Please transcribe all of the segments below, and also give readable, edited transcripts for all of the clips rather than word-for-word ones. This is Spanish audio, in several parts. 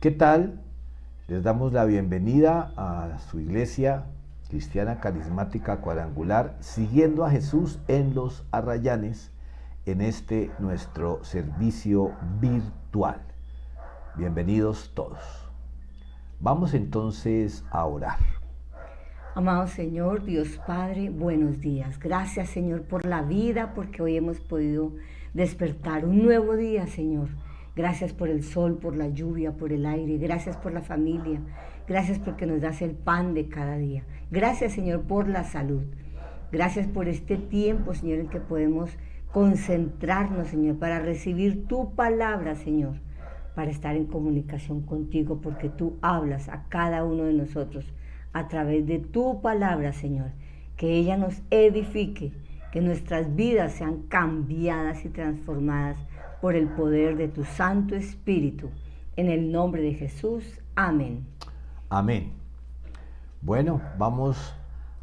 ¿Qué tal? Les damos la bienvenida a su iglesia cristiana carismática cuadrangular, siguiendo a Jesús en los Arrayanes, en este nuestro servicio virtual. Bienvenidos todos. Vamos entonces a orar. Amado Señor, Dios Padre, buenos días. Gracias, Señor, por la vida, porque hoy hemos podido despertar un nuevo día, Señor. Gracias por el sol, por la lluvia, por el aire. Gracias por la familia. Gracias porque nos das el pan de cada día. Gracias, Señor, por la salud. Gracias por este tiempo, Señor, en que podemos concentrarnos, Señor, para recibir tu palabra, Señor, para estar en comunicación contigo, porque tú hablas a cada uno de nosotros a través de tu palabra, Señor. Que ella nos edifique, que nuestras vidas sean cambiadas y transformadas por el poder de tu Santo Espíritu. En el nombre de Jesús, amén. Amén. Bueno, vamos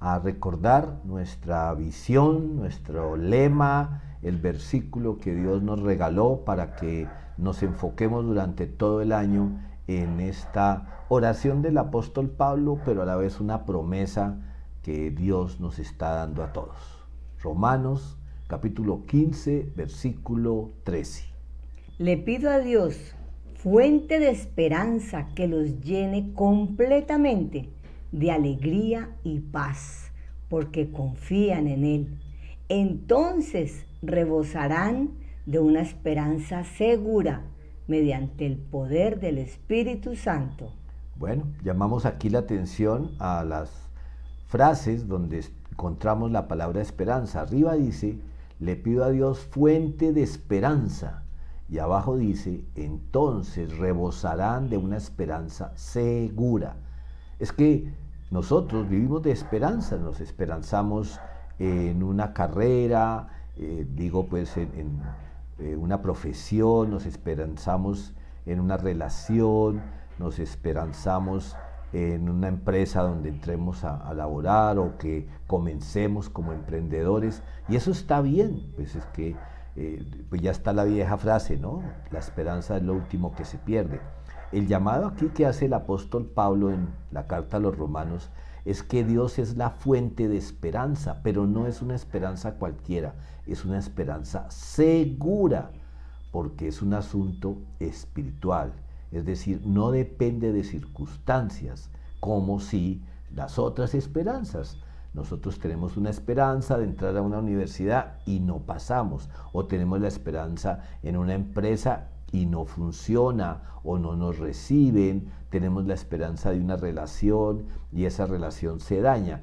a recordar nuestra visión, nuestro lema, el versículo que Dios nos regaló para que nos enfoquemos durante todo el año en esta oración del apóstol Pablo, pero a la vez una promesa que Dios nos está dando a todos. Romanos capítulo 15, versículo 13. Le pido a Dios, fuente de esperanza, que los llene completamente de alegría y paz, porque confían en Él. Entonces rebosarán de una esperanza segura mediante el poder del Espíritu Santo. Bueno, llamamos aquí la atención a las frases donde encontramos la palabra esperanza. Arriba dice, le pido a Dios fuente de esperanza. Y abajo dice, entonces rebosarán de una esperanza segura. Es que nosotros vivimos de esperanza, nos esperanzamos en una carrera, en una profesión, nos esperanzamos en una relación, nos esperanzamos en una empresa donde entremos a laborar o que comencemos como emprendedores, y eso está bien, pues es que pues ya está la vieja frase, ¿no? La esperanza es lo último que se pierde. El llamado aquí que hace el apóstol Pablo en la carta a los Romanos es que Dios es la fuente de esperanza, pero no es una esperanza cualquiera, es una esperanza segura, porque es un asunto espiritual, es decir, no depende de circunstancias, como si las otras esperanzas. Nosotros tenemos una esperanza de entrar a una universidad y no pasamos, o tenemos la esperanza en una empresa y no funciona o no nos reciben, tenemos la esperanza de una relación y esa relación se daña.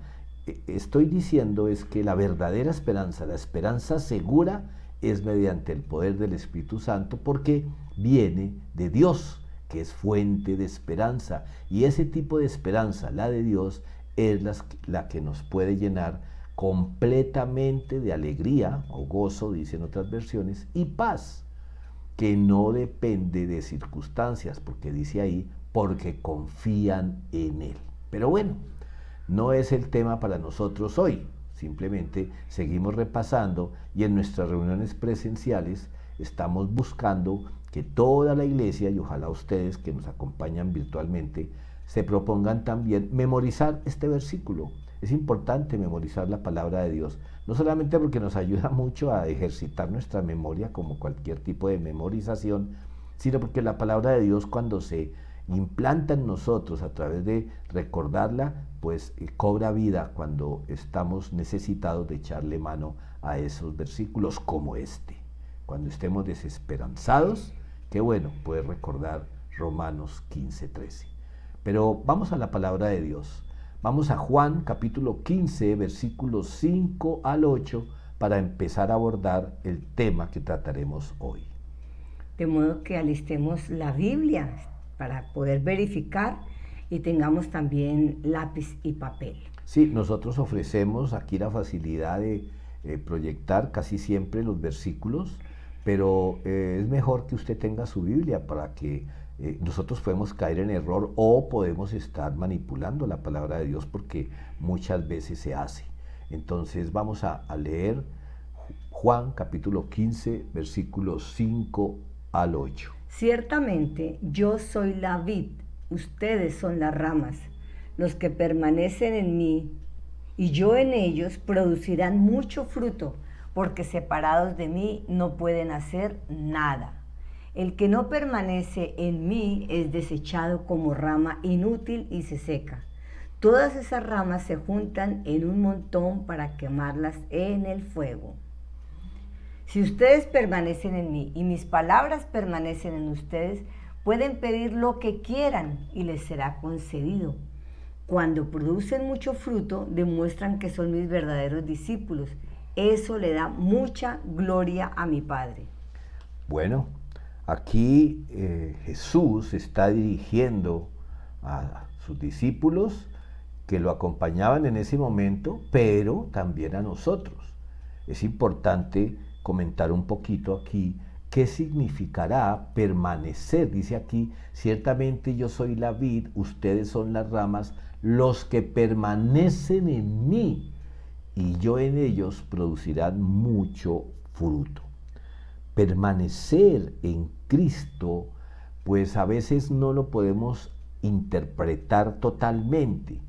Estoy diciendo es que la verdadera esperanza, la esperanza segura, es mediante el poder del Espíritu Santo, porque viene de Dios, que es fuente de esperanza, y ese tipo de esperanza, la de Dios, es la que nos puede llenar completamente de alegría o gozo, dicen otras versiones, y paz, que no depende de circunstancias, porque dice ahí, porque confían en Él. Pero bueno, no es el tema para nosotros hoy, simplemente seguimos repasando y en nuestras reuniones presenciales estamos buscando que toda la iglesia, y ojalá ustedes que nos acompañan virtualmente, se propongan también memorizar este versículo. Es importante memorizar la palabra de Dios, no solamente porque nos ayuda mucho a ejercitar nuestra memoria como cualquier tipo de memorización, sino porque la palabra de Dios, cuando se implanta en nosotros a través de recordarla, pues cobra vida cuando estamos necesitados de echarle mano a esos versículos como este. Cuando estemos desesperanzados, qué bueno poder recordar Romanos 15:13. Pero vamos a la palabra de Dios. Vamos a Juan capítulo 15, versículos 5 al 8, para empezar a abordar el tema que trataremos hoy. De modo que alistemos la Biblia para poder verificar y tengamos también lápiz y papel. Sí, nosotros ofrecemos aquí la facilidad de proyectar casi siempre los versículos, pero es mejor que usted tenga su Biblia para que nosotros podemos caer en error o podemos estar manipulando la palabra de Dios, porque muchas veces se hace. Entonces vamos a leer Juan capítulo 15, versículos 5 al 8. Ciertamente yo soy la vid, ustedes son las ramas. Los que permanecen en mí y yo en ellos producirán mucho fruto, porque separados de mí no pueden hacer nada. El que no permanece en mí es desechado como rama inútil y se seca. Todas esas ramas se juntan en un montón para quemarlas en el fuego. Si ustedes permanecen en mí y mis palabras permanecen en ustedes, pueden pedir lo que quieran y les será concedido. Cuando producen mucho fruto, demuestran que son mis verdaderos discípulos. Eso le da mucha gloria a mi Padre. Bueno, aquí Jesús está dirigiendo a sus discípulos que lo acompañaban en ese momento, pero también a nosotros. Es importante comentar un poquito aquí qué significará permanecer. Dice aquí, ciertamente yo soy la vid, ustedes son las ramas, los que permanecen en mí y yo en ellos producirán mucho fruto. Permanecer en Cristo, pues a veces no lo podemos interpretar totalmente,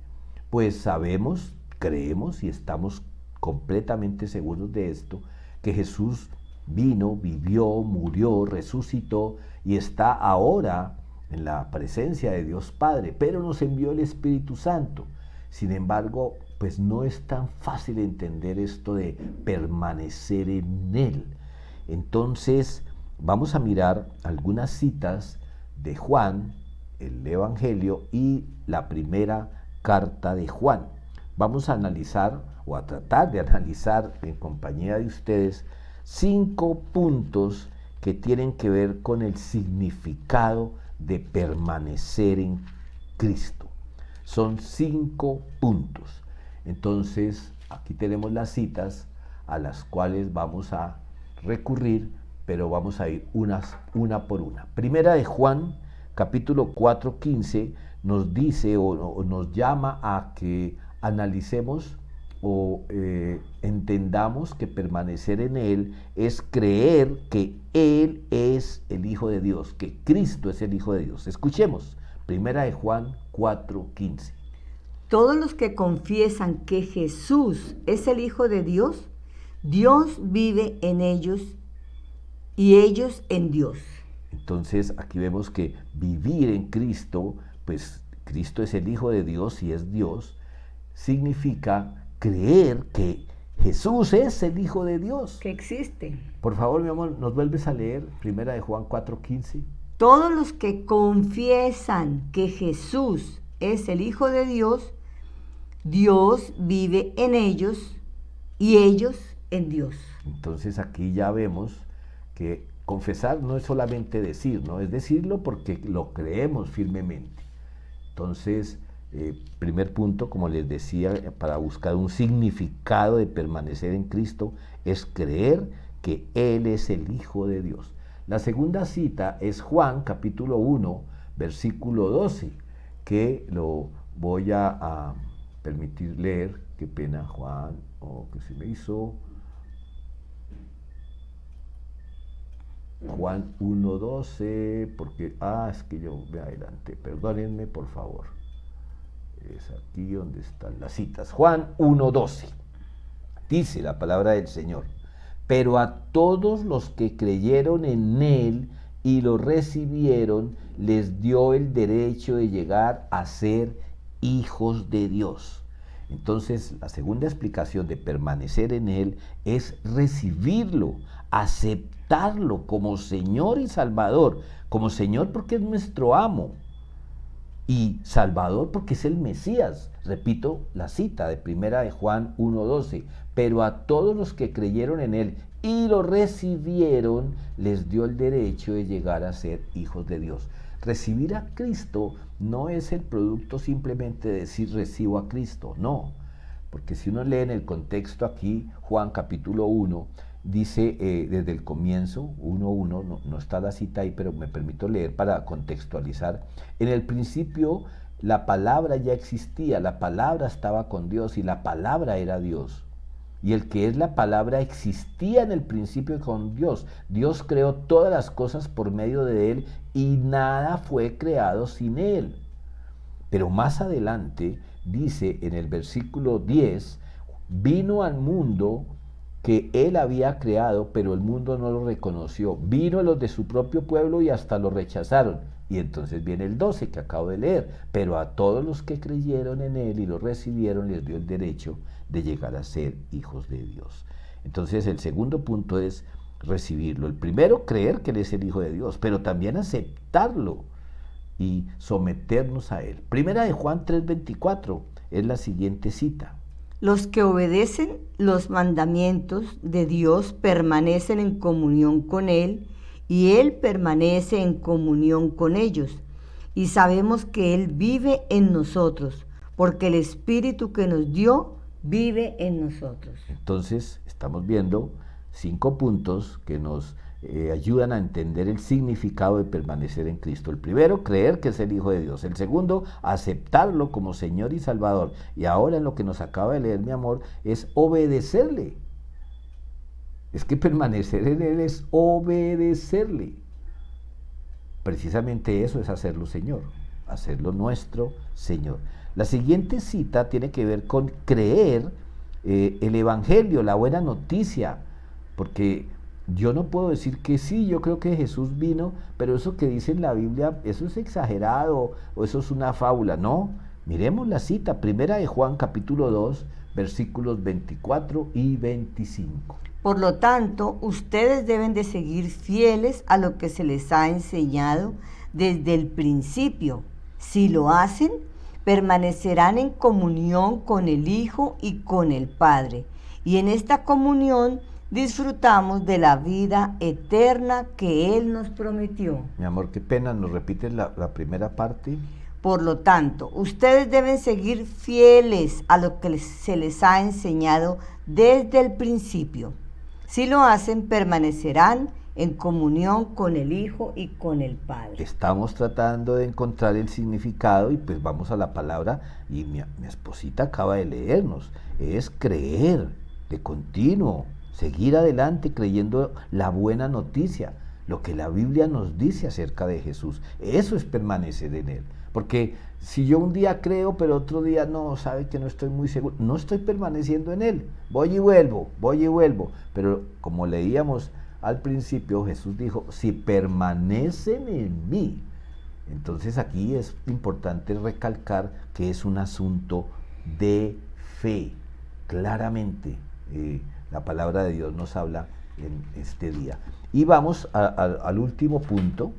pues sabemos, creemos y estamos completamente seguros de esto, que Jesús vino, vivió, murió, resucitó y está ahora en la presencia de Dios Padre, pero nos envió el Espíritu Santo. Sin embargo, pues no es tan fácil entender esto de permanecer en Él. Entonces, vamos a mirar algunas citas de Juan, el Evangelio y la primera carta de Juan. Vamos a analizar o a tratar de analizar en compañía de ustedes 5 puntos que tienen que ver con el significado de permanecer en Cristo. Son 5 puntos. Entonces, aquí tenemos las citas a las cuales vamos a recurrir, pero vamos a ir una por una. Primera de Juan, capítulo 4:15, nos dice o nos llama a que analicemos o entendamos que permanecer en Él es creer que Él es el Hijo de Dios, que Cristo es el Hijo de Dios. Escuchemos, primera de Juan 4:15. Todos los que confiesan que Jesús es el Hijo de Dios, Dios vive en ellos y ellos en Dios. Entonces aquí vemos que vivir en Cristo, pues Cristo es el Hijo de Dios y es Dios, significa creer que Jesús es el Hijo de Dios. Que existe. Por favor, mi amor, ¿nos vuelves a leer primera de Juan 4:15? Todos los que confiesan que Jesús es el Hijo de Dios, Dios vive en ellos y ellos en Dios. Entonces aquí ya vemos que confesar no es solamente decir, ¿no? Es decirlo porque lo creemos firmemente. Entonces, primer punto, como les decía, para buscar un significado de permanecer en Cristo, es creer que Él es el Hijo de Dios. La segunda cita es Juan, capítulo 1, versículo 12, que lo voy a permitir leer. Qué pena, Juan, que se me hizo. Juan 1:12, porque, es que yo me adelanté, perdónenme por favor. Es aquí donde están las citas. Juan 1:12, dice la palabra del Señor: pero a todos los que creyeron en Él y lo recibieron, les dio el derecho de llegar a ser hijos de Dios. Entonces, la segunda explicación de permanecer en Él es recibirlo, aceptarlo como Señor y Salvador. Como Señor porque es nuestro amo y Salvador porque es el Mesías. Repito la cita de primera de Juan 1:12. Pero a todos los que creyeron en Él y lo recibieron, les dio el derecho de llegar a ser hijos de Dios. Recibir a Cristo no es el producto simplemente de decir recibo a Cristo, no. Porque si uno lee en el contexto aquí, Juan capítulo 1, dice desde el comienzo, 1:1, no está la cita ahí, pero me permito leer para contextualizar. En el principio la palabra ya existía, la palabra estaba con Dios y la palabra era Dios. y el que es la palabra existía en el principio con Dios. Dios creó todas las cosas por medio de él y nada fue creado sin él. Pero más adelante dice en el versículo 10, vino al mundo que él había creado, pero el mundo no lo reconoció. Vino a los de su propio pueblo y hasta lo rechazaron. Y entonces viene el 12 que acabo de leer. Pero a todos los que creyeron en él y lo recibieron, les dio el derecho de llegar a ser hijos de Dios. Entonces el segundo punto es recibirlo. El primero, creer que él es el Hijo de Dios, pero también aceptarlo y someternos a él. Primera de Juan 3:24 es la siguiente cita. Los que obedecen los mandamientos de Dios permanecen en comunión con Él y Él permanece en comunión con ellos. Y sabemos que Él vive en nosotros, porque el Espíritu que nos dio vive en nosotros. Entonces, estamos viendo 5 puntos que nos ayudan a entender el significado de permanecer en Cristo. El primero, creer que es el Hijo de Dios. El segundo, aceptarlo como Señor y Salvador. Y ahora en lo que nos acaba de leer, mi amor, es obedecerle. Es que permanecer en Él es obedecerle. Precisamente eso es hacerlo Señor, hacerlo nuestro Señor. La siguiente cita tiene que ver con creer el Evangelio, la buena noticia, porque yo no puedo decir que sí, yo creo que Jesús vino, pero eso que dice en la Biblia, eso es exagerado o eso es una fábula. No, miremos la cita, primera de Juan capítulo 2, versículos 24 y 25. Por lo tanto, ustedes deben de seguir fieles a lo que se les ha enseñado desde el principio. Si lo hacen, permanecerán en comunión con el Hijo y con el Padre. Y en esta comunión disfrutamos de la vida eterna que Él nos prometió. Mi amor, qué pena, ¿nos repites la primera parte? Por lo tanto, ustedes deben seguir fieles a lo que se les ha enseñado desde el principio. Si lo hacen, permanecerán en comunión con el Hijo y con el Padre. Estamos tratando de encontrar el significado y pues vamos a la palabra y mi esposita acaba de leernos. Es creer de continuo, seguir adelante creyendo la buena noticia, lo que la Biblia nos dice acerca de Jesús. Eso es permanecer en Él. Porque si yo un día creo, pero otro día no, sabe que no estoy muy seguro, no estoy permaneciendo en Él. Voy y vuelvo. Pero como leíamos al principio, Jesús dijo, si permanecen en mí. Entonces aquí es importante recalcar que es un asunto de fe. Claramente la palabra de Dios nos habla en este día. Y vamos al último punto.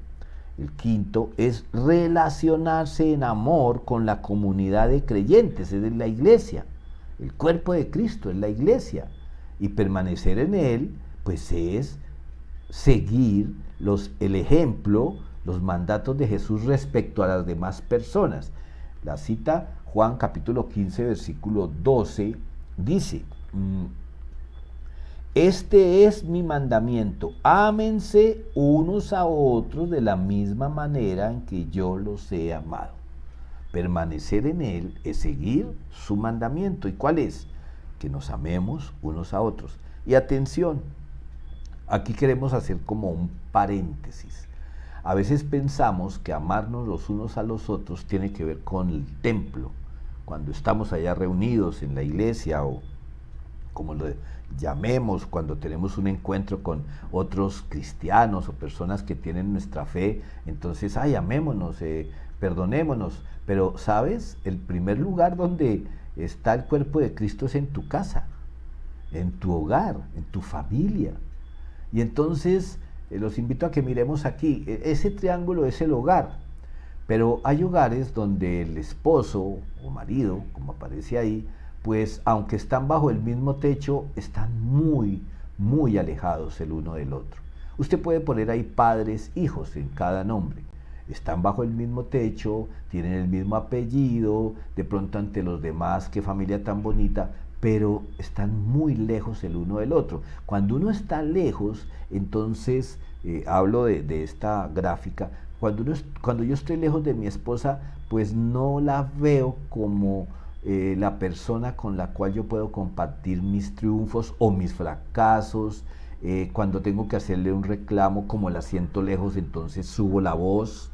El quinto es relacionarse en amor con la comunidad de creyentes, es la iglesia. El cuerpo de Cristo es la iglesia. Y permanecer en él, pues es seguir el ejemplo, los mandatos de Jesús respecto a las demás personas. La cita, Juan capítulo 15, versículo 12, dice, este es mi mandamiento, ámense unos a otros de la misma manera en que yo los he amado. Permanecer en él es seguir su mandamiento. ¿Y cuál es? Que nos amemos unos a otros. Y atención, aquí queremos hacer como un paréntesis. A veces pensamos que amarnos los unos a los otros tiene que ver con el templo, cuando estamos allá reunidos en la iglesia o como lo llamemos, cuando tenemos un encuentro con otros cristianos o personas que tienen nuestra fe, entonces, amémonos, perdonémonos. Pero, ¿sabes? El primer lugar donde está el cuerpo de Cristo es en tu casa, en tu hogar, en tu familia. Y entonces, los invito a que miremos aquí, ese triángulo es el hogar, pero hay hogares donde el esposo o marido, como aparece ahí, pues aunque están bajo el mismo techo, están muy, muy alejados el uno del otro. Usted puede poner ahí padres, hijos en cada nombre. Están bajo el mismo techo, tienen el mismo apellido, de pronto ante los demás, qué familia tan bonita, pero están muy lejos el uno del otro. Cuando uno está lejos, entonces, hablo de esta gráfica, cuando yo estoy lejos de mi esposa, pues no la veo como la persona con la cual yo puedo compartir mis triunfos o mis fracasos. Cuando tengo que hacerle un reclamo, como la siento lejos, entonces subo la voz.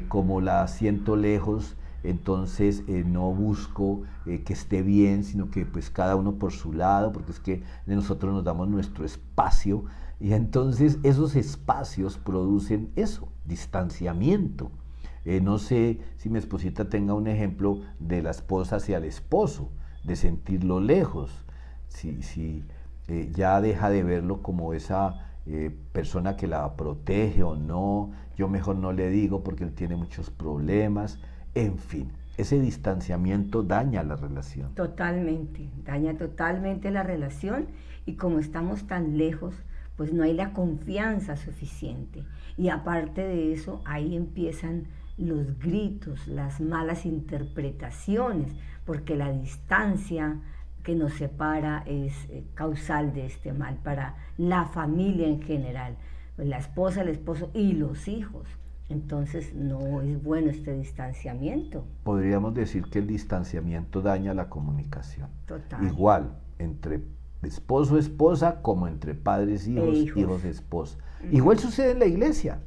Como la siento lejos, entonces no busco que esté bien, sino que pues cada uno por su lado, porque es que nosotros nos damos nuestro espacio, y entonces esos espacios producen eso, distanciamiento. No sé si mi esposita tenga un ejemplo de la esposa hacia el esposo, de sentirlo lejos, si ya deja de verlo como esa persona que la protege o no, yo mejor no le digo porque él tiene muchos problemas, en fin, ese distanciamiento daña la relación. Totalmente, daña totalmente la relación, y como estamos tan lejos, pues no hay la confianza suficiente. Y aparte de eso, ahí empiezan los gritos, las malas interpretaciones, porque la distancia que nos separa es causal de este mal para la familia en general, la esposa, el esposo y los hijos. Entonces no es bueno este distanciamiento. Podríamos decir que el distanciamiento daña la comunicación. Total. Igual entre esposo, esposa, como entre padres, hijos, esposa. Igual sucede en la iglesia.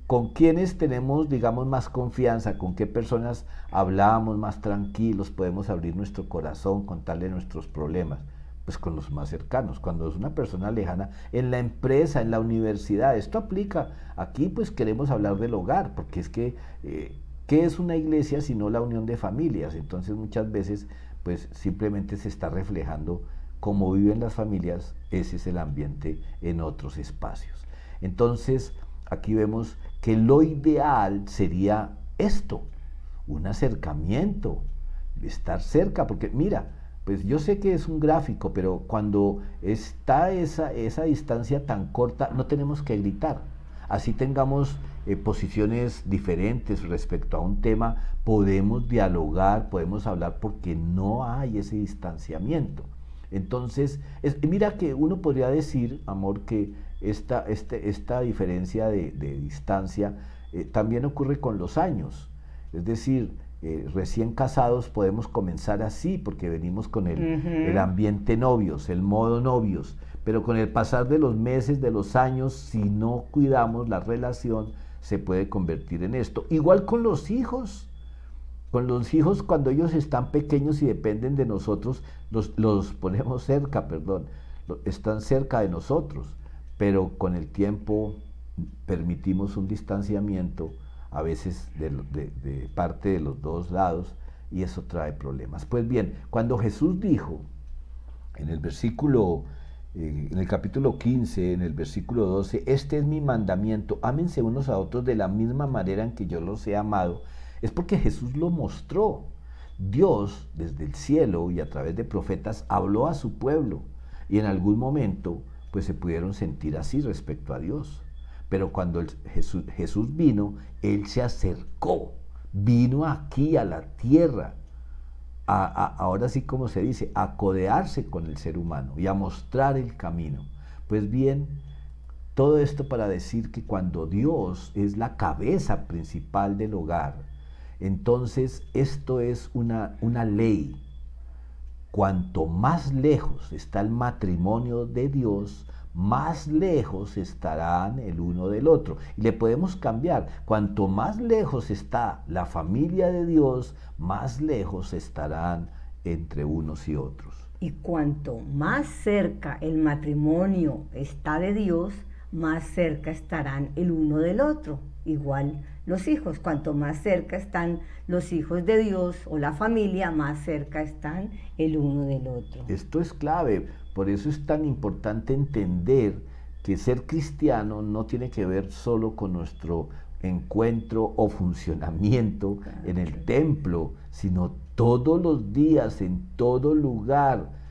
¿Con quiénes tenemos, digamos, más confianza? ¿Con qué personas hablamos más tranquilos? Podemos abrir nuestro corazón, contarle nuestros problemas. Pues con los más cercanos. Cuando es una persona lejana, en la empresa, en la universidad, esto aplica. Aquí pues queremos hablar del hogar, porque es que, ¿qué es una iglesia sino la unión de familias? Entonces muchas veces pues simplemente se está reflejando cómo viven las familias, ese es el ambiente en otros espacios. Entonces aquí vemos que lo ideal sería esto, un acercamiento, estar cerca, porque mira, pues yo sé que es un gráfico, pero cuando está esa distancia tan corta, no tenemos que gritar. Así tengamos posiciones diferentes respecto a un tema, podemos dialogar, podemos hablar, porque no hay ese distanciamiento. Entonces, mira que uno podría decir, amor, que esta diferencia de distancia también ocurre con los años. Es decir, recién casados podemos comenzar así porque venimos con el ambiente novios, el modo novios, pero con el pasar de los meses, de los años, si no cuidamos la relación, se puede convertir en esto. Igual con los hijos. Con los hijos, cuando ellos están pequeños y dependen de nosotros, los ponemos cerca, están cerca de nosotros, pero con el tiempo permitimos un distanciamiento, a veces de parte de los dos lados, y eso trae problemas. Pues bien, cuando Jesús dijo en el versículo, en el capítulo 15, en el versículo 12, este es mi mandamiento, ámense unos a otros de la misma manera en que yo los he amado, es porque Jesús lo mostró. Dios, desde el cielo y a través de profetas, habló a su pueblo, y en algún momento pues se pudieron sentir así respecto a Dios. Pero cuando Jesús vino, Él se acercó, vino aquí a la tierra, ahora sí como se dice, a codearse con el ser humano y a mostrar el camino. Pues bien, todo esto para decir que cuando Dios es la cabeza principal del hogar, entonces esto es una ley. Cuanto más lejos está el matrimonio de Dios, más lejos estarán el uno del otro. Y le podemos cambiar. Cuanto más lejos está la familia de Dios, más lejos estarán entre unos y otros. Y cuanto más cerca el matrimonio está de Dios, más cerca estarán el uno del otro. Igual los hijos, cuanto más cerca están los hijos de Dios o la familia, más cerca están el uno del otro. Esto es clave, por eso es tan importante entender que ser cristiano no tiene que ver solo con nuestro encuentro o funcionamiento en el templo, sino todos los días, en todo lugar.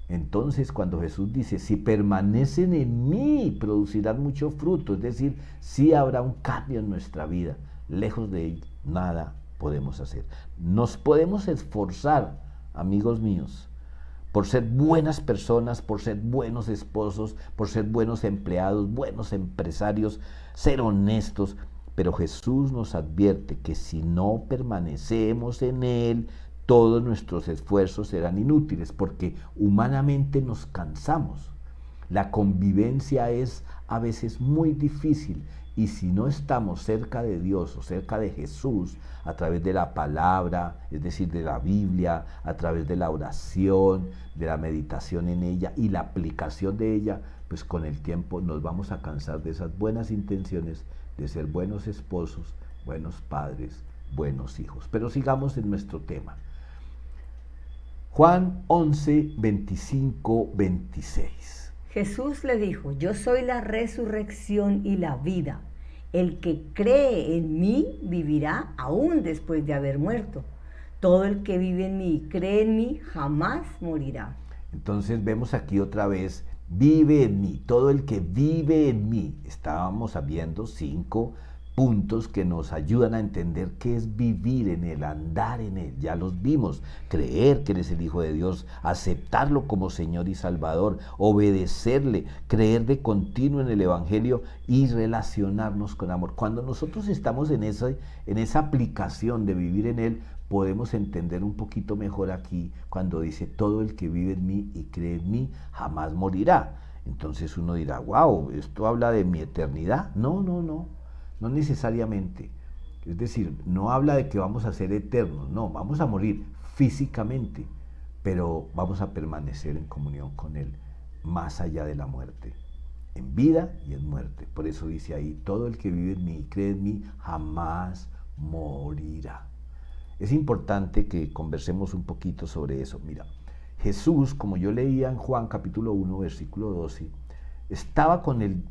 Entonces, cuando Jesús dice, si permanecen en mí, producirán mucho fruto, es decir, sí habrá un cambio en nuestra vida. Lejos de él, nada podemos hacer. Nos podemos esforzar, amigos míos, por ser buenas personas, por ser buenos esposos, por ser buenos empleados, buenos empresarios, ser honestos, pero Jesús nos advierte que si no permanecemos en Él, todos nuestros esfuerzos serán inútiles porque humanamente nos cansamos. La convivencia es a veces muy difícil y si no estamos cerca de Dios o cerca de Jesús a través de la palabra, es decir, de la Biblia, a través de la oración, de la meditación en ella y la aplicación de ella, pues con el tiempo nos vamos a cansar de esas buenas intenciones de ser buenos esposos, buenos padres, buenos hijos. Pero sigamos en nuestro tema. Juan 11, 25, 26. Jesús le dijo, yo soy la resurrección y la vida. El que cree en mí vivirá aún después de haber muerto. Todo el que vive en mí y cree en mí jamás morirá. Entonces vemos aquí otra vez, vive en mí, todo el que vive en mí. Estábamos viendo 5 puntos que nos ayudan a entender qué es vivir en Él, andar en Él. Ya los vimos: creer que Él es el Hijo de Dios, aceptarlo como Señor y Salvador, obedecerle, creer de continuo en el Evangelio y relacionarnos con amor. Cuando nosotros estamos en esa aplicación de vivir en Él, podemos entender un poquito mejor aquí cuando dice, todo el que vive en mí y cree en mí jamás morirá. Entonces uno dirá, wow, ¿esto habla de mi eternidad? No necesariamente. Es decir, no habla de que vamos a ser eternos, no, vamos a morir físicamente, pero vamos a permanecer en comunión con Él más allá de la muerte, en vida y en muerte. Por eso dice ahí, todo el que vive en mí y cree en mí jamás morirá. Es importante que conversemos un poquito sobre eso. Mira, Jesús, como yo leía en Juan capítulo 1, versículo 12, estaba con el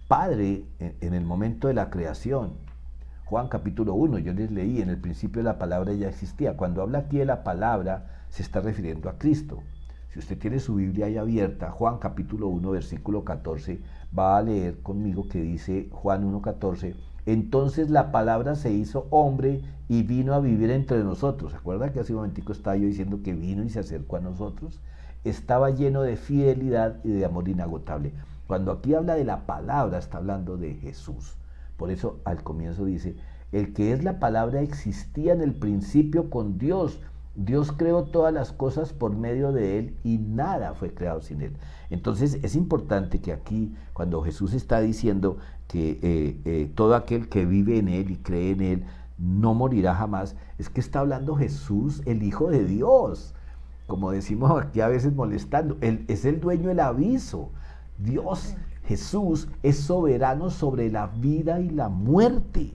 Padre en el momento de la creación. Juan capítulo 1, yo les leí, en el principio la palabra ya existía. Cuando habla aquí de la palabra, se está refiriendo a Cristo. Si usted tiene su Biblia ahí abierta, Juan capítulo 1, versículo 14, va a leer conmigo que dice Juan 1, 14, entonces la palabra se hizo hombre y vino a vivir entre nosotros. ¿Se acuerda que hace un momentico estaba yo diciendo que vino y se acercó a nosotros? Estaba lleno de fidelidad y de amor inagotable. Cuando aquí habla de la palabra, está hablando de Jesús. Por eso al comienzo dice, el que es la palabra existía en el principio con Dios. Dios creó todas las cosas por medio de Él y nada fue creado sin Él. Entonces es importante que aquí, cuando Jesús está diciendo que todo aquel que vive en Él y cree en Él no morirá jamás, es que está hablando Jesús, el Hijo de Dios. Como decimos aquí a veces molestando, Él es el dueño del aviso. Dios, Jesús, es soberano sobre la vida y la muerte.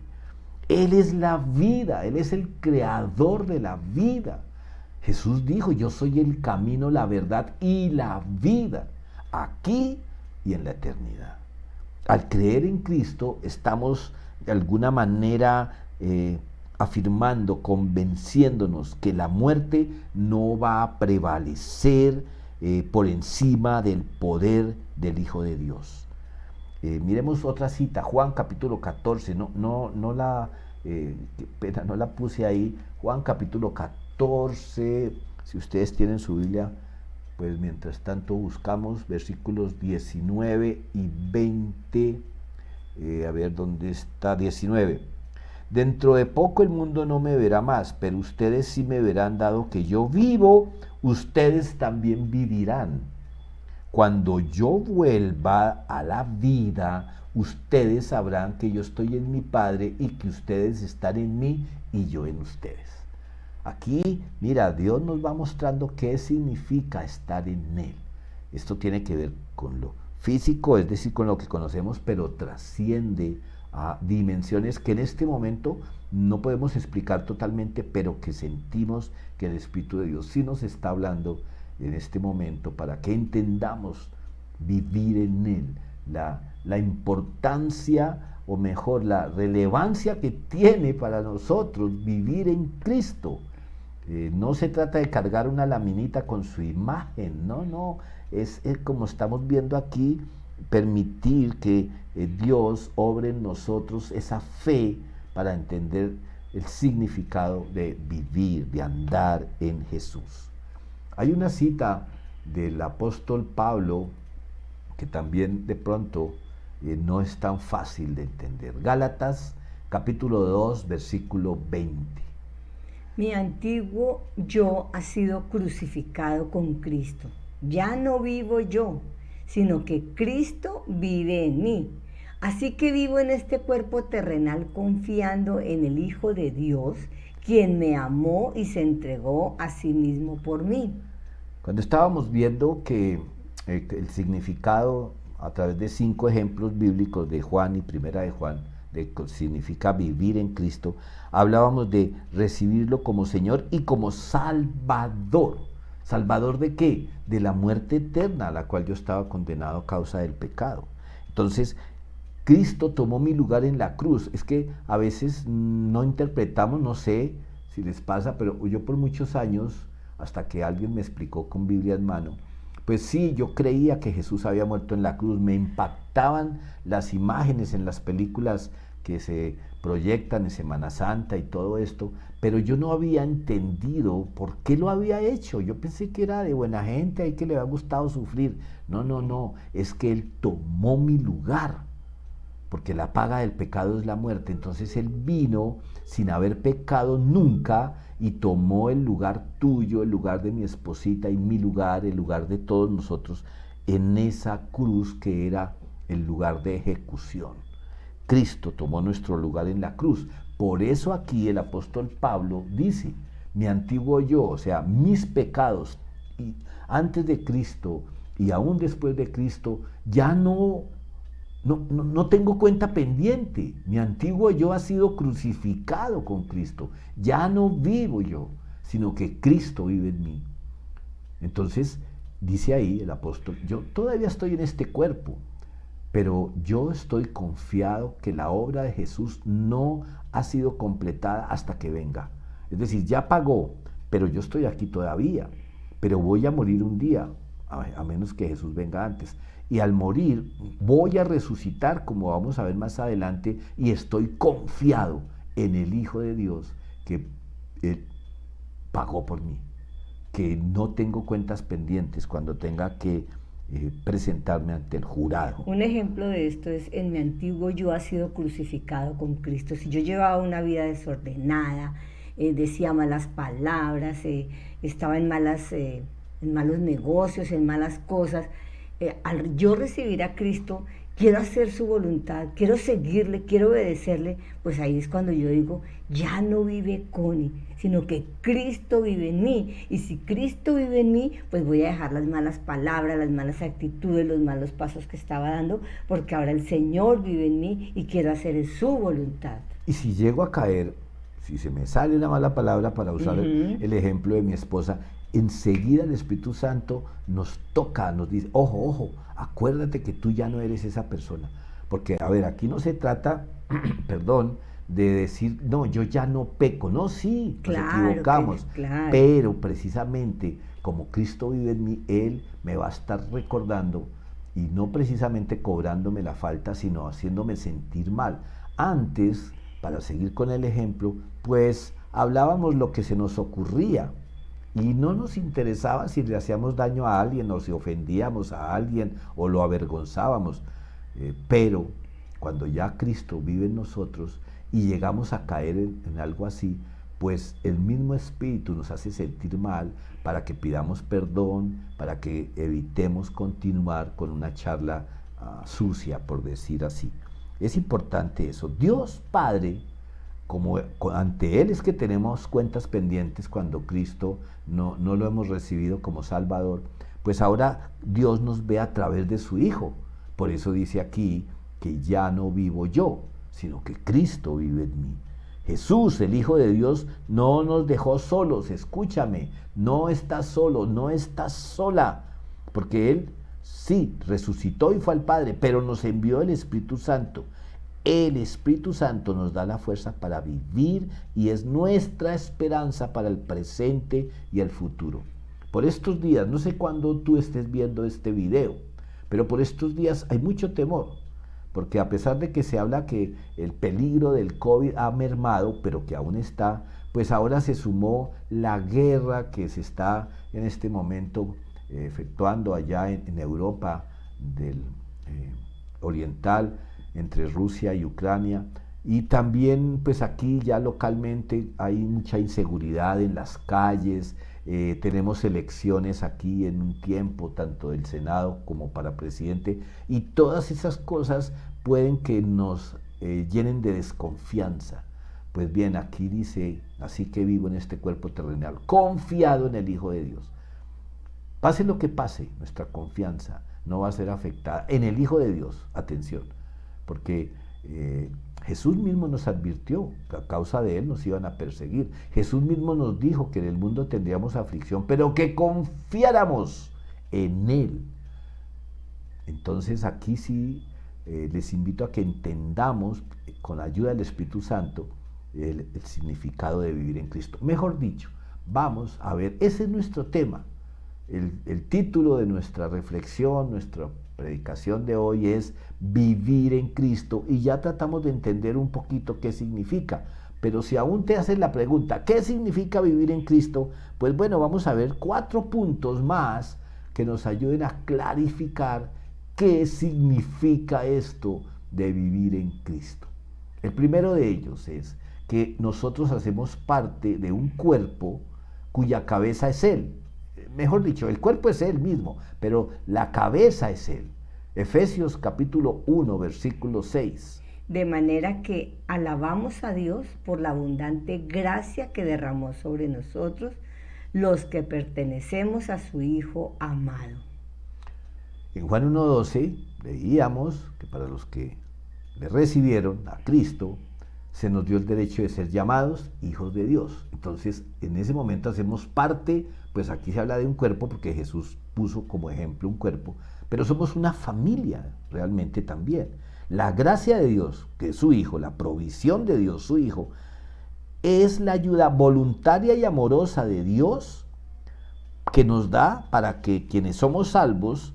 Él es la vida, Él es el creador de la vida. Jesús dijo, yo soy el camino, la verdad y la vida, aquí y en la eternidad. Al creer en Cristo, estamos de alguna manera afirmando, convenciéndonos que la muerte no va a prevalecer por encima del poder del Hijo de Dios. Miremos otra cita, Juan capítulo 14, no la puse ahí, Juan capítulo 14, si ustedes tienen su Biblia, pues mientras tanto buscamos versículos 19 y 20, a ver dónde está 19. Dentro de poco el mundo no me verá más, pero ustedes sí me verán, dado que yo vivo, ustedes también vivirán. Cuando yo vuelva a la vida, ustedes sabrán que yo estoy en mi Padre y que ustedes están en mí y yo en ustedes. Aquí, mira, Dios nos va mostrando qué significa estar en Él. Esto tiene que ver con lo físico, es decir, con lo que conocemos, pero trasciende a dimensiones que en este momento no podemos explicar totalmente, pero que sentimos que el Espíritu de Dios sí nos está hablando en este momento para que entendamos vivir en Él, la importancia, o mejor, la relevancia que tiene para nosotros vivir en Cristo. No se trata de cargar una laminita con su imagen, no, es como estamos viendo aquí, permitir que Dios obre en nosotros esa fe para entender el significado de vivir, de andar en Jesús. Hay una cita del apóstol Pablo que también de pronto no es tan fácil de entender. Gálatas capítulo 2, versículo 20. Mi antiguo yo ha sido crucificado con Cristo. Ya no vivo yo, sino que Cristo vive en mí. Así que vivo en este cuerpo terrenal confiando en el Hijo de Dios, quien me amó y se entregó a sí mismo por mí. Cuando estábamos viendo que el significado a través de 5 ejemplos bíblicos de Juan y Primera de Juan, de que significa vivir en Cristo, hablábamos de recibirlo como Señor y como Salvador. ¿Salvador de qué? De la muerte eterna a la cual yo estaba condenado a causa del pecado. Entonces, Cristo tomó mi lugar en la cruz. Es que a veces no interpretamos, no sé si les pasa, pero yo por muchos años, hasta que alguien me explicó con Biblia en mano, pues sí, yo creía que Jesús había muerto en la cruz. Me impactaban las imágenes en las películas que se proyectan en Semana Santa y todo esto, pero yo no había entendido por qué lo había hecho. Yo pensé que era de buena gente, ahí que le había gustado sufrir. No, no, no, es que Él tomó mi lugar, porque la paga del pecado es la muerte. Entonces Él vino sin haber pecado nunca y tomó el lugar tuyo, el lugar de mi esposita y mi lugar, el lugar de todos nosotros en esa cruz que era el lugar de ejecución. Cristo tomó nuestro lugar en la cruz. Por eso aquí el apóstol Pablo dice, mi antiguo yo, o sea, mis pecados y antes de Cristo y aún después de Cristo, ya no tengo cuenta pendiente. Mi antiguo yo ha sido crucificado con Cristo. Ya no vivo yo, sino que Cristo vive en mí. Entonces, dice ahí el apóstol, yo todavía estoy en este cuerpo, pero yo estoy confiado que la obra de Jesús no ha sido completada hasta que venga. Es decir, ya pagó, pero yo estoy aquí todavía. Pero voy a morir un día, a menos que Jesús venga antes. Y al morir voy a resucitar, como vamos a ver más adelante, y estoy confiado en el Hijo de Dios que pagó por mí, que no tengo cuentas pendientes cuando tenga que presentarme ante el jurado. Un ejemplo de esto es, en mi antiguo yo ha sido crucificado con Cristo. Si yo llevaba una vida desordenada, decía malas palabras, estaba en malos negocios, en malas cosas, al yo recibir a Cristo, quiero hacer su voluntad, quiero seguirle, quiero obedecerle, pues ahí es cuando yo digo, ya no vive Connie, sino que Cristo vive en mí. Y si Cristo vive en mí, pues voy a dejar las malas palabras, las malas actitudes, los malos pasos que estaba dando, porque ahora el Señor vive en mí y quiero hacer su voluntad. Y si llego a caer, si se me sale una mala palabra, para usar el ejemplo de mi esposa, enseguida el Espíritu Santo nos toca, nos dice, ojo, ojo, acuérdate que tú ya no eres esa persona. Porque, a ver, aquí no se trata, perdón, de decir, no, yo ya no peco. No, sí, nos equivocamos. Claro. Pero precisamente, como Cristo vive en mí, Él me va a estar recordando, y no precisamente cobrándome la falta, sino haciéndome sentir mal. Antes, para seguir con el ejemplo, pues hablábamos lo que se nos ocurría. Y no nos interesaba si le hacíamos daño a alguien o si ofendíamos a alguien o lo avergonzábamos. Pero cuando ya Cristo vive en nosotros y llegamos a caer en algo así, pues el mismo Espíritu nos hace sentir mal para que pidamos perdón, para que evitemos continuar con una charla sucia, por decir así. Es importante eso. Dios Padre, como ante Él es que tenemos cuentas pendientes cuando Cristo no lo hemos recibido como Salvador, pues ahora Dios nos ve a través de su Hijo. Por eso dice aquí que ya no vivo yo, sino que Cristo vive en mí. Jesús, el Hijo de Dios, no nos dejó solos, escúchame, no estás solo, no estás sola, porque Él sí resucitó y fue al Padre, pero nos envió el Espíritu Santo. El Espíritu Santo nos da la fuerza para vivir y es nuestra esperanza para el presente y el futuro. Por estos días, no sé cuándo tú estés viendo este video, pero por estos días hay mucho temor, porque a pesar de que se habla que el peligro del COVID ha mermado, pero que aún está, pues ahora se sumó la guerra que se está en este momento efectuando allá en Europa del oriental, entre Rusia y Ucrania, Y también, pues aquí ya localmente hay mucha inseguridad en las calles, tenemos elecciones aquí en un tiempo, tanto del Senado como para presidente, y todas esas cosas pueden que nos llenen de desconfianza. Pues bien, aquí dice, así que vivo en este cuerpo terrenal, confiado en el Hijo de Dios. Pase lo que pase, nuestra confianza no va a ser afectada en el Hijo de Dios, atención, porque Jesús mismo nos advirtió que a causa de Él nos iban a perseguir. Jesús mismo nos dijo que en el mundo tendríamos aflicción, pero que confiáramos en Él. Entonces aquí sí les invito a que entendamos con la ayuda del Espíritu Santo el significado de vivir en Cristo. Mejor dicho, vamos a ver, ese es nuestro tema. El título de nuestra reflexión, nuestra predicación de hoy es vivir en Cristo, y ya tratamos de entender un poquito qué significa. Pero si aún te haces la pregunta, ¿qué significa vivir en Cristo? Pues bueno, vamos a ver 4 puntos más que nos ayuden a clarificar qué significa esto de vivir en Cristo. El primero de ellos es que nosotros hacemos parte de un cuerpo cuya cabeza es Él. Mejor dicho, el cuerpo es Él mismo, pero la cabeza es Él. Efesios capítulo 1, versículo 6. De manera que alabamos a Dios por la abundante gracia que derramó sobre nosotros, los que pertenecemos a su Hijo amado. En Juan 1:12 leíamos que para los que le recibieron a Cristo, se nos dio el derecho de ser llamados hijos de Dios. Entonces, en ese momento hacemos parte, pues aquí se habla de un cuerpo, porque Jesús puso como ejemplo un cuerpo, pero somos una familia realmente también. La gracia de Dios, que es su Hijo, la provisión de Dios, su Hijo, es la ayuda voluntaria y amorosa de Dios que nos da para que quienes somos salvos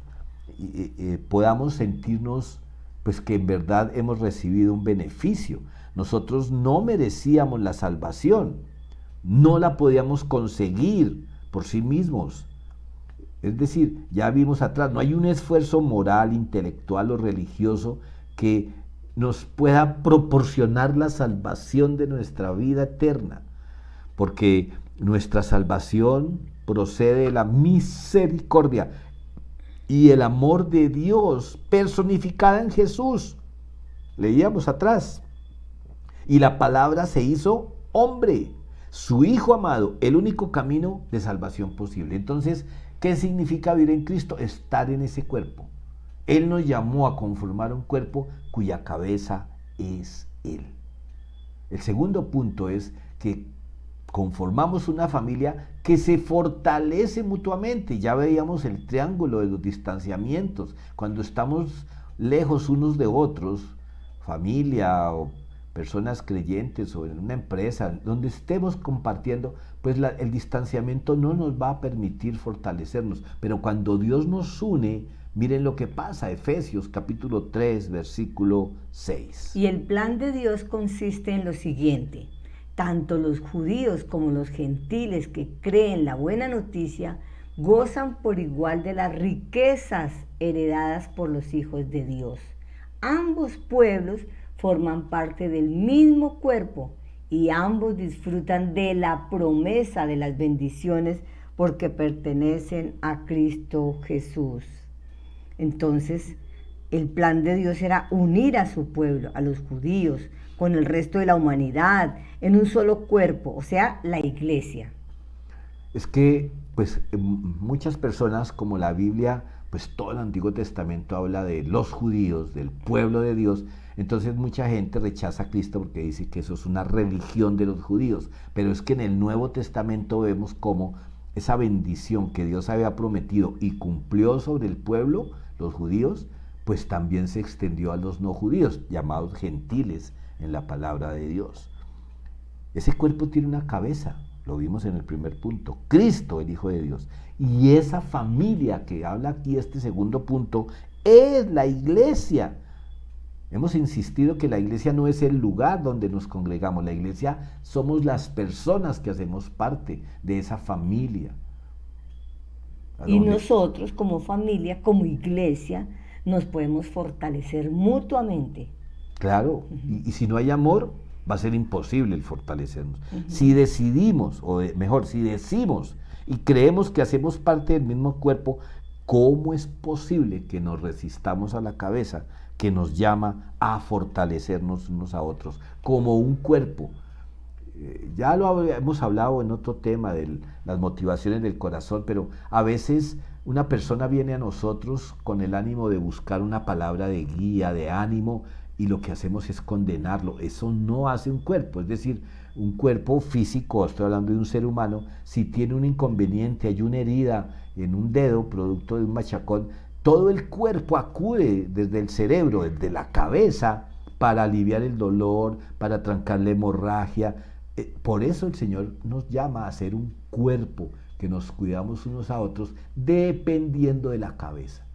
podamos sentirnos pues que en verdad hemos recibido un beneficio. Nosotros no merecíamos la salvación, no la podíamos conseguir por sí mismos. Es decir, ya vimos atrás, no hay un esfuerzo moral, intelectual o religioso que nos pueda proporcionar la salvación de nuestra vida eterna, porque nuestra salvación procede de la misericordia y el amor de Dios personificada en Jesús. Leíamos atrás. Y la palabra se hizo hombre, su Hijo amado, el único camino de salvación posible. Entonces, ¿qué significa vivir en Cristo? Estar en ese cuerpo. Él nos llamó a conformar un cuerpo cuya cabeza es Él. El segundo punto es que conformamos una familia que se fortalece mutuamente. Ya veíamos el triángulo de los distanciamientos. Cuando estamos lejos unos de otros, familia o personas creyentes o en una empresa, donde estemos compartiendo, pues el distanciamiento no nos va a permitir fortalecernos. Pero cuando Dios nos une, miren lo que pasa, Efesios capítulo 3, versículo 6. Y el plan de Dios consiste en lo siguiente: tanto los judíos como los gentiles que creen la buena noticia gozan por igual de las riquezas heredadas por los hijos de Dios. Ambos pueblos forman parte del mismo cuerpo y ambos disfrutan de la promesa de las bendiciones porque pertenecen a Cristo Jesús. Entonces, el plan de Dios era unir a su pueblo, a los judíos, con el resto de la humanidad, en un solo cuerpo, o sea, la iglesia. Es que, pues, muchas personas, como la Biblia, pues todo el Antiguo Testamento habla de los judíos, del pueblo de Dios, entonces mucha gente rechaza a Cristo porque dice que eso es una religión de los judíos, pero es que en el Nuevo Testamento vemos cómo esa bendición que Dios había prometido y cumplió sobre el pueblo, los judíos, pues también se extendió a los no judíos, llamados gentiles en la palabra de Dios. Ese cuerpo tiene una cabeza, lo vimos en el primer punto, Cristo, el Hijo de Dios. Y esa familia que habla aquí este segundo punto es la iglesia. Hemos insistido que la iglesia no es el lugar donde nos congregamos, la iglesia somos las personas que hacemos parte de esa familia. Y nosotros como familia, como iglesia, nos podemos fortalecer mutuamente. Claro, y si no hay amor, va a ser imposible el fortalecernos. Si decidimos, si decimos y creemos que hacemos parte del mismo cuerpo, ¿cómo es posible que nos resistamos a la cabeza que nos llama a fortalecernos unos a otros como un cuerpo? Ya hemos hablado en otro tema de las motivaciones del corazón, pero a veces una persona viene a nosotros con el ánimo de buscar una palabra de guía, de ánimo, y lo que hacemos es condenarlo. Eso no hace un cuerpo, es decir, un cuerpo físico, estoy hablando de un ser humano, si tiene un inconveniente, hay una herida en un dedo, producto de un machacón, todo el cuerpo acude desde el cerebro, desde la cabeza, para aliviar el dolor, para trancar la hemorragia. Por eso el Señor nos llama a ser un cuerpo, que nos cuidamos unos a otros, dependiendo de la cabeza.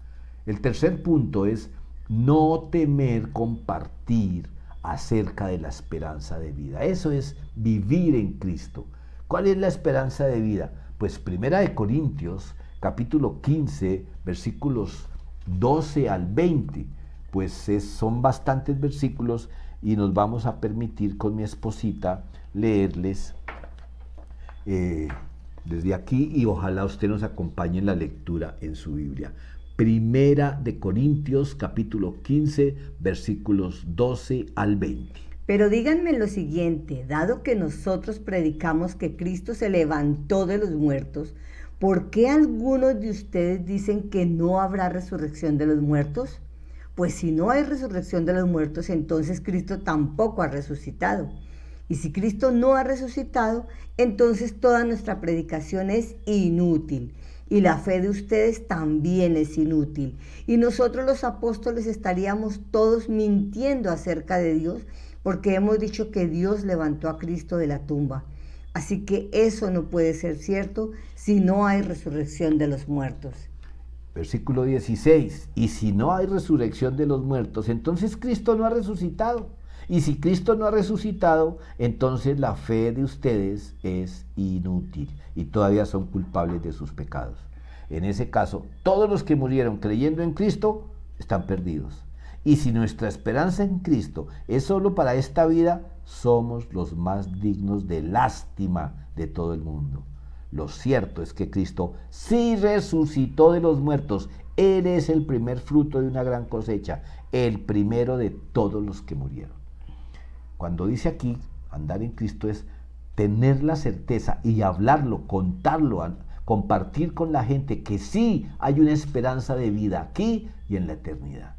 El tercer punto es no temer compartir acerca de la esperanza de vida. Eso es vivir en Cristo. ¿Cuál es la esperanza de vida? Pues 1 Corintios, capítulo 15, versículos 12 al 20. Pues son bastantes versículos y nos vamos a permitir con mi esposita leerles desde aquí, y ojalá usted nos acompañe en la lectura en su Biblia. 1 Corintios capítulo 15 versículos 12 al 20. Pero díganme lo siguiente: dado que nosotros predicamos que Cristo se levantó de los muertos, ¿por qué algunos de ustedes dicen que no habrá resurrección de los muertos? Pues si no hay resurrección de los muertos, entonces Cristo tampoco ha resucitado. Y si Cristo no ha resucitado, entonces toda nuestra predicación es inútil. Y la fe de ustedes también es inútil. Y nosotros los apóstoles estaríamos todos mintiendo acerca de Dios, porque hemos dicho que Dios levantó a Cristo de la tumba. Así que eso no puede ser cierto si no hay resurrección de los muertos. Versículo 16. Y si no hay resurrección de los muertos, entonces Cristo no ha resucitado. Y si Cristo no ha resucitado, entonces la fe de ustedes es inútil y todavía son culpables de sus pecados. En ese caso, todos los que murieron creyendo en Cristo están perdidos. Y si nuestra esperanza en Cristo es solo para esta vida, somos los más dignos de lástima de todo el mundo. Lo cierto es que Cristo sí resucitó de los muertos. Él es el primer fruto de una gran cosecha, el primero de todos los que murieron. Cuando dice aquí, andar en Cristo es tener la certeza y hablarlo, contarlo, compartir con la gente que sí hay una esperanza de vida aquí y en la eternidad.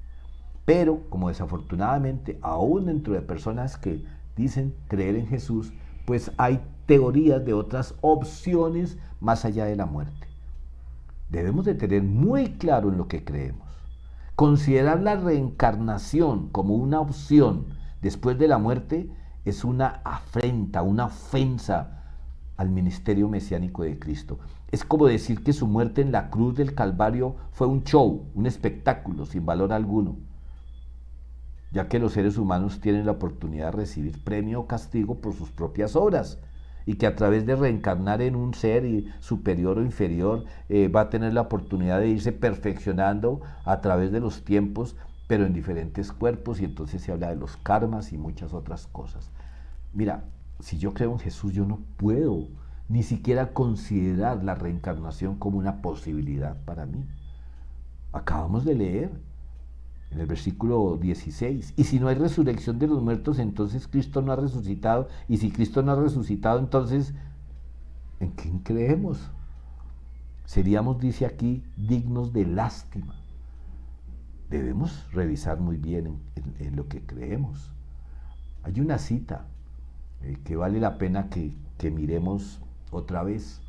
Pero, como desafortunadamente, aún dentro de personas que dicen creer en Jesús, pues hay teorías de otras opciones más allá de la muerte. Debemos de tener muy claro en lo que creemos. Considerar la reencarnación como una opción después de la muerte es una afrenta, una ofensa al ministerio mesiánico de Cristo. Es como decir que su muerte en la cruz del Calvario fue un show, un espectáculo sin valor alguno, ya que los seres humanos tienen la oportunidad de recibir premio o castigo por sus propias obras, y que a través de reencarnar en un ser superior o inferior va a tener la oportunidad de irse perfeccionando a través de los tiempos, pero en diferentes cuerpos, y entonces se habla de los karmas y muchas otras cosas. Mira, si yo creo en Jesús, yo no puedo ni siquiera considerar la reencarnación como una posibilidad para mí. Acabamos de leer en el versículo 16, y si no hay resurrección de los muertos, entonces Cristo no ha resucitado, y si Cristo no ha resucitado, entonces, ¿en quién creemos? Seríamos, dice aquí, dignos de lástima. Debemos revisar muy bien en lo que creemos. Hay una cita que vale la pena que miremos otra vez.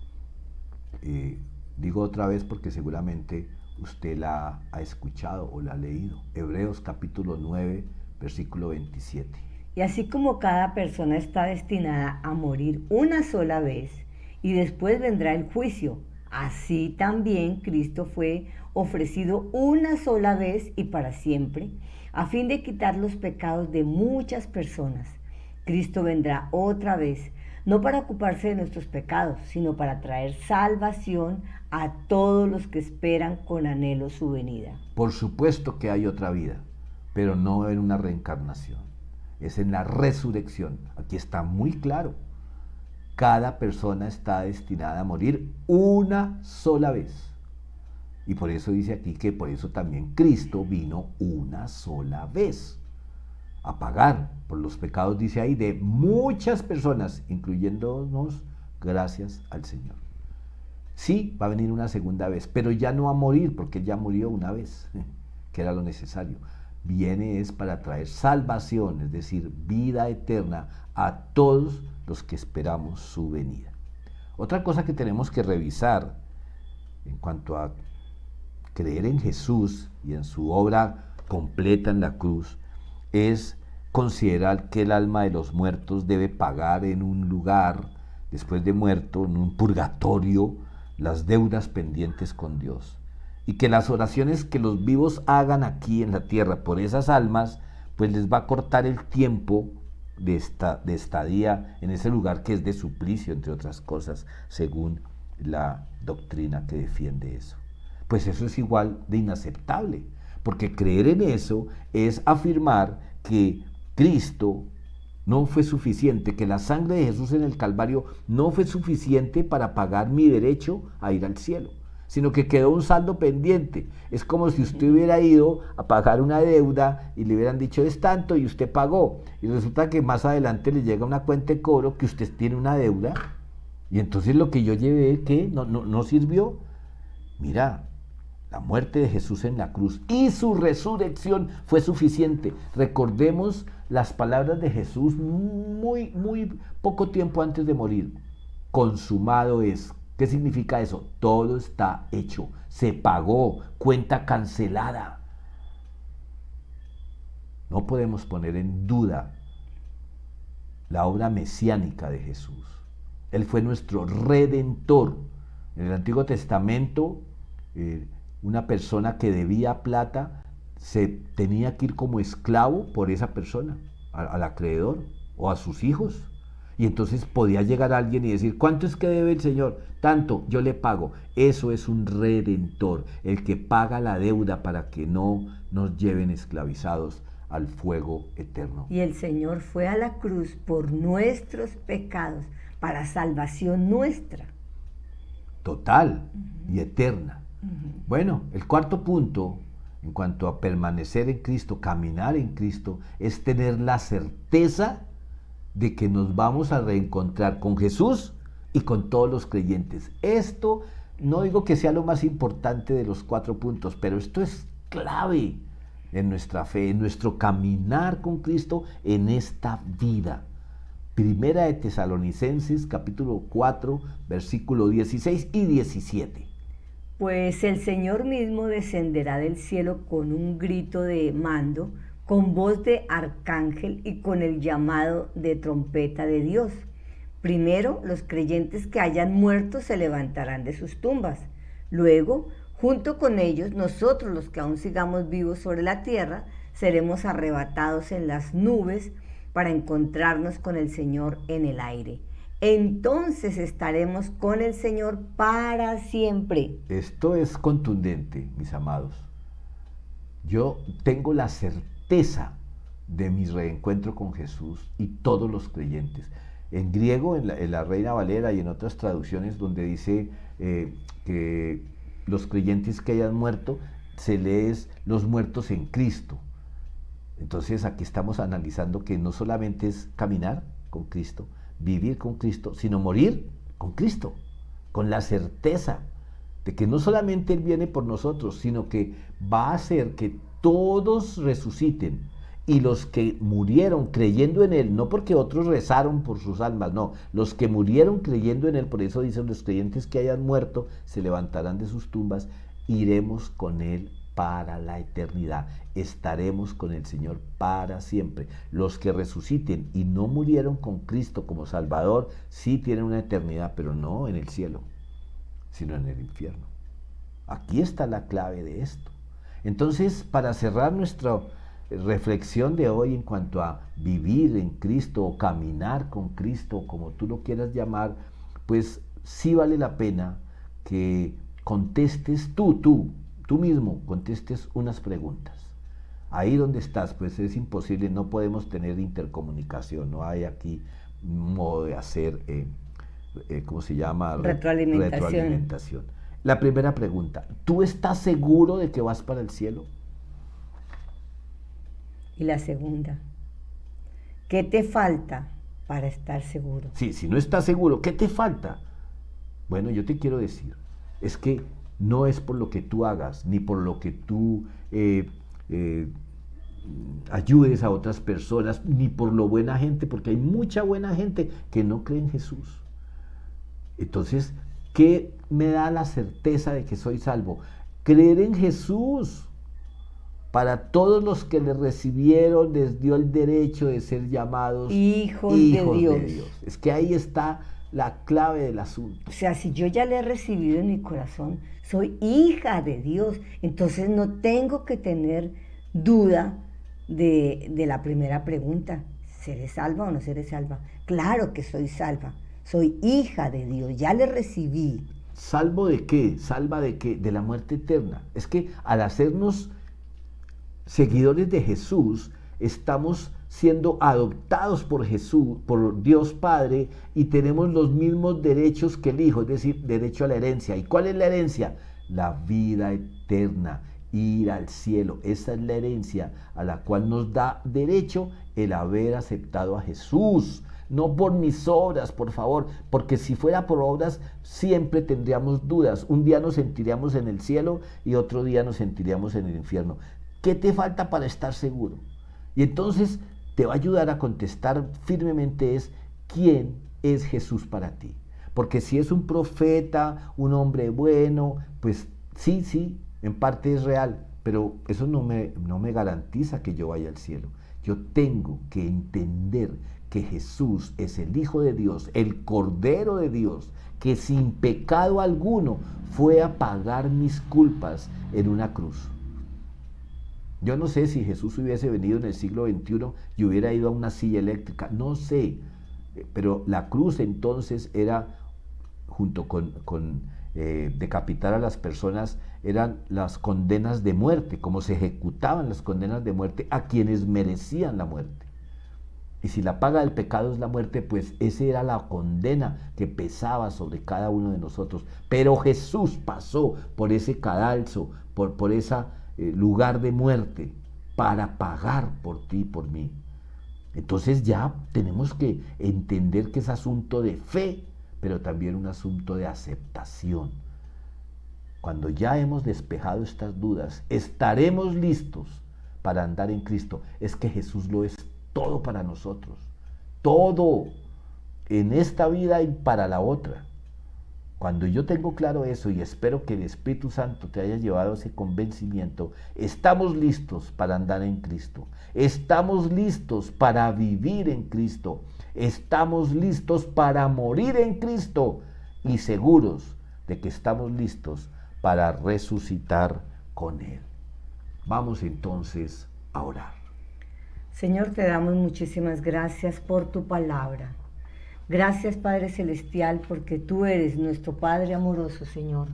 Digo otra vez porque seguramente usted la ha escuchado o la ha leído. Hebreos capítulo 9, versículo 27. Y así como cada persona está destinada a morir una sola vez y después vendrá el juicio, así también Cristo fue ofrecido una sola vez y para siempre, a fin de quitar los pecados de muchas personas. Cristo vendrá otra vez, no para ocuparse de nuestros pecados, sino para traer salvación a todos los que esperan con anhelo su venida. Por supuesto que hay otra vida, pero no en una reencarnación, es en la resurrección. Aquí está muy claro. Cada persona está destinada a morir una sola vez. Y por eso dice aquí que por eso también Cristo vino una sola vez a pagar por los pecados, dice ahí, de muchas personas, incluyéndonos, gracias al Señor. Sí, va a venir una segunda vez, pero ya no va a morir, porque Él ya murió una vez, que era lo necesario. Viene es para traer salvación, es decir, vida eterna a todos los que esperamos su venida. Otra cosa que tenemos que revisar en cuanto a creer en Jesús y en su obra completa en la cruz es considerar que el alma de los muertos debe pagar en un lugar, después de muerto, en un purgatorio, las deudas pendientes con Dios. Y que las oraciones que los vivos hagan aquí en la tierra por esas almas, pues les va a cortar el tiempo de estadía en ese lugar que es de suplicio, entre otras cosas, según la doctrina que defiende eso. Pues eso es igual de inaceptable, porque creer en eso es afirmar que Cristo no fue suficiente, que la sangre de Jesús en el Calvario no fue suficiente para pagar mi derecho a ir al cielo, sino que quedó un saldo pendiente. Es como si usted hubiera ido a pagar una deuda y le hubieran dicho es tanto y usted pagó, y resulta que más adelante le llega una cuenta de cobro que usted tiene una deuda, y entonces lo que yo llevé, ¿qué? No sirvió. Mira, la muerte de Jesús en la cruz y su resurrección fue suficiente. Recordemos las palabras de Jesús muy poco tiempo antes de morir. Consumado es. ¿Qué significa eso? Todo está hecho. Se pagó. Cuenta cancelada. No podemos poner en duda la obra mesiánica de Jesús. Él fue nuestro redentor. En el Antiguo Testamento, una persona que debía plata se tenía que ir como esclavo por esa persona, al acreedor o a sus hijos. Y entonces podía llegar alguien y decir, ¿cuánto es que debe el Señor? Tanto, yo le pago. Eso es un redentor, el que paga la deuda para que no nos lleven esclavizados al fuego eterno. Y el Señor fue a la cruz por nuestros pecados, para salvación nuestra. Total y eterna. Bueno, el cuarto punto, en cuanto a permanecer en Cristo, caminar en Cristo, es tener la certeza de que nos vamos a reencontrar con Jesús y con todos los creyentes. Esto no digo que sea lo más importante de los 4 puntos, pero esto es clave en nuestra fe, en nuestro caminar con Cristo en esta vida. Primera de Tesalonicenses, capítulo 4, versículo 16 y 17. Pues el Señor mismo descenderá del cielo con un grito de mando, con voz de arcángel y con el llamado de trompeta de Dios. Primero, los creyentes que hayan muerto se levantarán de sus tumbas. Luego, junto con ellos, nosotros los que aún sigamos vivos sobre la tierra, seremos arrebatados en las nubes para encontrarnos con el Señor en el aire. Entonces estaremos con el Señor para siempre. Esto es contundente, mis amados. Yo tengo la certeza de mi reencuentro con Jesús y todos los creyentes. En griego, en la Reina Valera y en otras traducciones donde dice que los creyentes que hayan muerto, se lee los muertos en Cristo. Entonces aquí estamos analizando que no solamente es caminar con Cristo, vivir con Cristo, sino morir con Cristo, con la certeza de que no solamente Él viene por nosotros, sino que va a hacer que todos resuciten, y los que murieron creyendo en Él, no porque otros rezaron por sus almas, no, los que murieron creyendo en Él, por eso dicen los creyentes que hayan muerto, se levantarán de sus tumbas, iremos con Él para la eternidad, estaremos con el Señor para siempre. Los que resuciten y no murieron con Cristo como Salvador, sí tienen una eternidad, pero no en el cielo, sino en el infierno. Aquí está la clave de esto. Entonces, para cerrar nuestra reflexión de hoy en cuanto a vivir en Cristo o caminar con Cristo, como tú lo quieras llamar, pues sí vale la pena que contestes tú mismo, contestes unas preguntas. ahí donde estás, pues es imposible, no podemos tener intercomunicación, no hay aquí un modo de hacer, ¿cómo se llama? Retroalimentación. La primera pregunta, ¿tú estás seguro de que vas para el cielo? Y la segunda, ¿qué te falta para estar seguro? Sí, si no estás seguro, ¿qué te falta? Bueno, yo te quiero decir, es que no es por lo que tú hagas, ni por lo que tú ayudes a otras personas, ni por lo buena gente, porque hay mucha buena gente que no cree en Jesús. Entonces, ¿qué me da la certeza de que soy salvo? Creer en Jesús. Para todos los que le recibieron, les dio el derecho de ser llamados hijos de Dios. Es que ahí está la clave del asunto. O sea, si yo ya le he recibido en mi corazón, soy hija de Dios, entonces no tengo que tener duda de la primera pregunta. ¿Seré salva o no seré salva? Claro que soy salva. Soy hija de Dios, ya le recibí. ¿Salvo de qué? ¿Salva de qué? De la muerte eterna. Es que al hacernos seguidores de Jesús, estamos siendo adoptados por Jesús, por Dios Padre, y tenemos los mismos derechos que el Hijo, es decir, derecho a la herencia. ¿Y cuál es la herencia? La vida eterna, ir al cielo. Esa es la herencia a la cual nos da derecho el haber aceptado a Jesús. No por mis obras, por favor, porque si fuera por obras siempre tendríamos dudas. Un día nos sentiríamos en el cielo y otro día nos sentiríamos en el infierno. ¿Qué te falta para estar seguro? Y entonces te va a ayudar a contestar firmemente es ¿quién es Jesús para ti? Porque si es un profeta, un hombre bueno, pues sí, en parte es real, pero eso no me garantiza que yo vaya al cielo. Yo tengo que entender que Jesús es el Hijo de Dios, el Cordero de Dios, que sin pecado alguno fue a pagar mis culpas en una cruz. Yo no sé si Jesús hubiese venido en el siglo XXI y hubiera ido a una silla eléctrica, no sé, pero la cruz entonces era, junto con decapitar a las personas, eran las condenas de muerte, como se ejecutaban las condenas de muerte a quienes merecían la muerte. Y si la paga del pecado es la muerte, pues esa era la condena que pesaba sobre cada uno de nosotros. Pero Jesús pasó por ese cadalso, por ese lugar de muerte, para pagar por ti y por mí. Entonces ya tenemos que entender que es asunto de fe, pero también un asunto de aceptación. Cuando ya hemos despejado estas dudas, estaremos listos para andar en Cristo. Es que Jesús lo es todo para nosotros, todo, en esta vida y para la otra. Cuando yo tengo claro eso, y espero que el Espíritu Santo te haya llevado a ese convencimiento, estamos listos para andar en Cristo, estamos listos para vivir en Cristo, estamos listos para morir en Cristo y seguros de que estamos listos para resucitar con Él. Vamos entonces a orar. Señor, te damos muchísimas gracias por tu palabra. Gracias, Padre Celestial, porque tú eres nuestro Padre amoroso, Señor.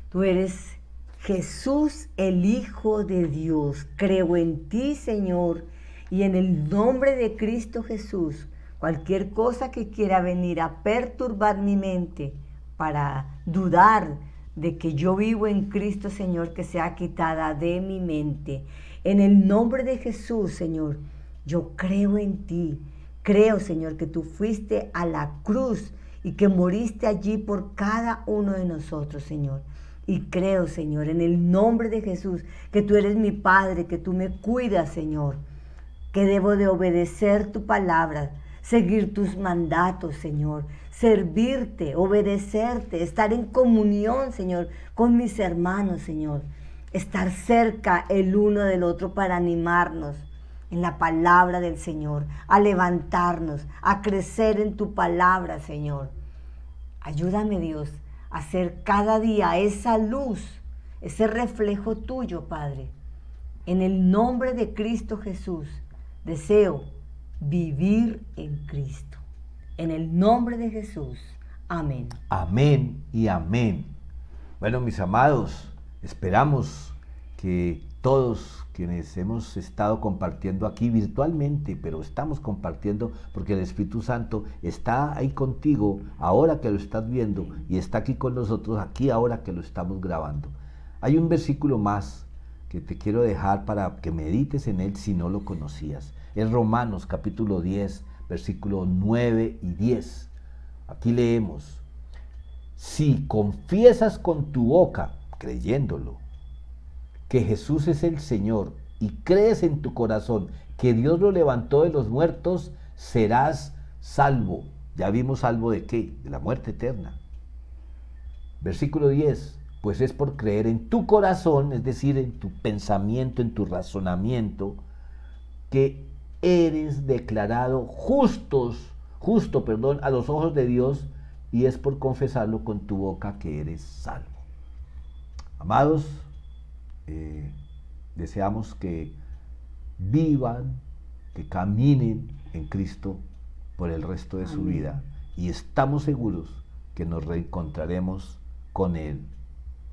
Tú eres Jesús, el Hijo de Dios. Creo en ti, Señor, y en el nombre de Cristo Jesús, cualquier cosa que quiera venir a perturbar mi mente para dudar de que yo vivo en Cristo, Señor, que sea quitada de mi mente. En el nombre de Jesús, Señor, yo creo en ti. Creo, Señor, que tú fuiste a la cruz y que moriste allí por cada uno de nosotros, Señor. Y creo, Señor, en el nombre de Jesús, que tú eres mi Padre, que tú me cuidas, Señor, que debo de obedecer tu palabra, seguir tus mandatos, Señor, servirte, obedecerte, estar en comunión, Señor, con mis hermanos, Señor, estar cerca el uno del otro para animarnos en la palabra del Señor, a levantarnos, a crecer en tu palabra, Señor. Ayúdame, Dios, a ser cada día esa luz, ese reflejo tuyo, Padre. En el nombre de Cristo Jesús, deseo vivir en Cristo. En el nombre de Jesús. Amén. Amén y amén. Bueno, mis amados, esperamos que todos quienes hemos estado compartiendo aquí virtualmente, pero estamos compartiendo porque el Espíritu Santo está ahí contigo ahora que lo estás viendo y está aquí con nosotros aquí ahora que lo estamos grabando. Hay un versículo más que te quiero dejar para que medites en él si no lo conocías. Es Romanos capítulo 10, versículos 9 y 10. Aquí leemos: si confiesas con tu boca, creyéndolo, que Jesús es el Señor y crees en tu corazón que Dios lo levantó de los muertos, serás salvo. Ya vimos salvo de qué, de la muerte eterna. Versículo 10, pues es por creer en tu corazón, es decir, en tu pensamiento, en tu razonamiento, que eres declarado justo, a los ojos de Dios, y es por confesarlo con tu boca que eres salvo. Amados, deseamos que vivan, que caminen en Cristo por el resto de su vida, y estamos seguros que nos reencontraremos con Él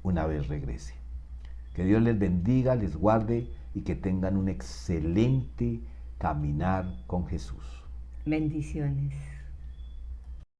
una vez regrese. Que Dios les bendiga, les guarde y que tengan un excelente caminar con Jesús. Bendiciones.